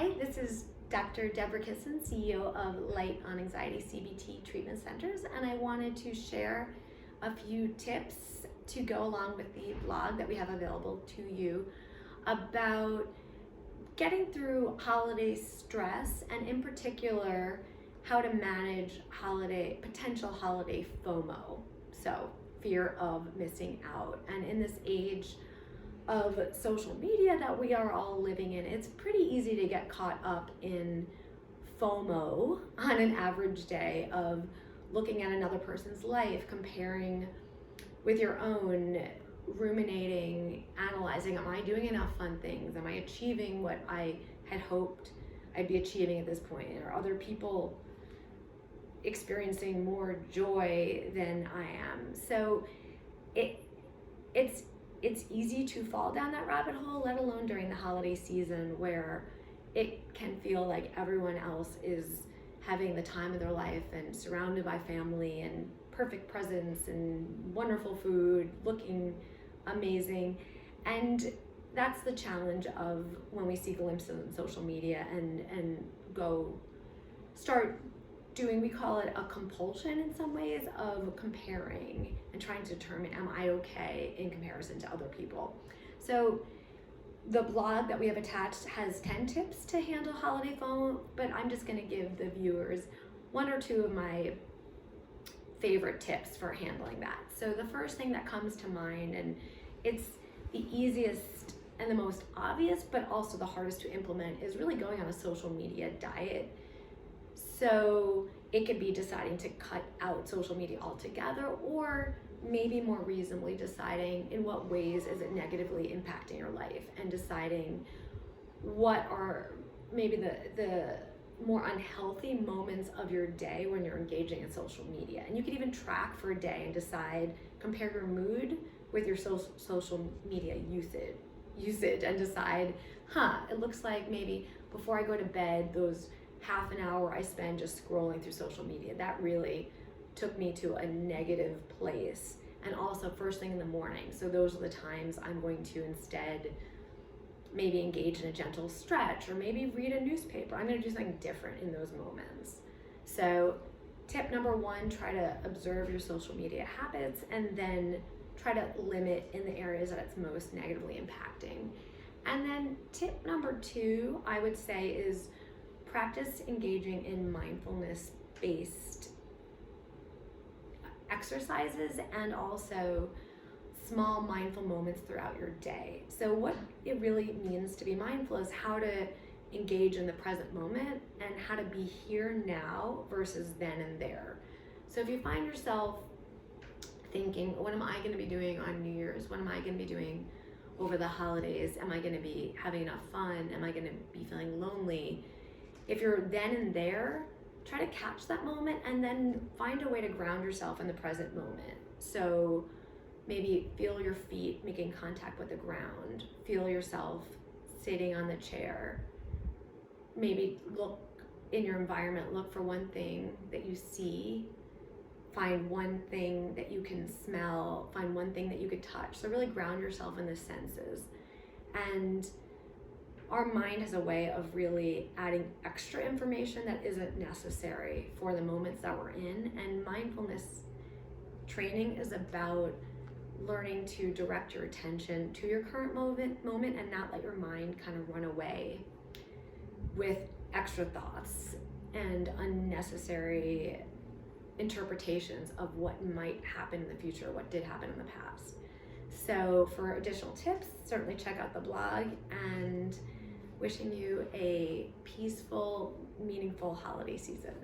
Hi, this is Dr. Deborah Kissen, CEO of Light on Anxiety CBT Treatment Centers, and I wanted to share a few tips to go along with the blog that we have available to you about getting through holiday stress, and in particular, how to manage potential holiday FOMO, so fear of missing out. And in this age of social media that we are all living in, it's pretty easy to get caught up in FOMO on an average day of looking at another person's life, comparing with your own, ruminating, analyzing, am I doing enough fun things? Am I achieving what I had hoped I'd be achieving at this point? Are other people experiencing more joy than I am? So it's easy to fall down that rabbit hole, let alone during the holiday season where it can feel like everyone else is having the time of their life and surrounded by family and perfect presents and wonderful food, looking amazing. And that's the challenge of when we see glimpses in social media and go start doing, we call it a compulsion in some ways, of comparing and trying to determine, am I okay in comparison to other people? So the blog that we have attached has 10 tips to handle holiday FOMO, but I'm just going to give the viewers one or two of my favorite tips for handling that. So the first thing that comes to mind, and it's the easiest and the most obvious, but also the hardest to implement, is really going on a social media diet. So it could be deciding to cut out social media altogether, or maybe more reasonably deciding in what ways is it negatively impacting your life, and deciding what are maybe the more unhealthy moments of your day when you're engaging in social media. And you can even track for a day and decide, compare your mood with your social media usage and decide, it looks like maybe before I go to bed, those half an hour I spend just scrolling through social media, that really took me to a negative place. And also first thing in the morning. So those are the times I'm going to instead maybe engage in a gentle stretch, or maybe read a newspaper. I'm going to do something different in those moments. So tip number one, try to observe your social media habits and then try to limit in the areas that it's most negatively impacting. And then tip number two, I would say, is practice engaging in mindfulness-based exercises and also small mindful moments throughout your day. So what it really means to be mindful is how to engage in the present moment and how to be here now versus then and there. So if you find yourself thinking, what am I going to be doing on New Year's? What am I going to be doing over the holidays? Am I going to be having enough fun? Am I going to be feeling lonely? If you're then and there, try to catch that moment and then find a way to ground yourself in the present moment. So maybe feel your feet making contact with the ground. Feel yourself sitting on the chair. Maybe look in your environment, look for one thing that you see. Find one thing that you can smell. Find one thing that you could touch. So really ground yourself in the senses. And our mind has a way of really adding extra information that isn't necessary for the moments that we're in. And mindfulness training is about learning to direct your attention to your current moment and not let your mind kind of run away with extra thoughts and unnecessary interpretations of what might happen in the future, what did happen in the past. So for additional tips, certainly check out the blog, and wishing you a peaceful, meaningful holiday season.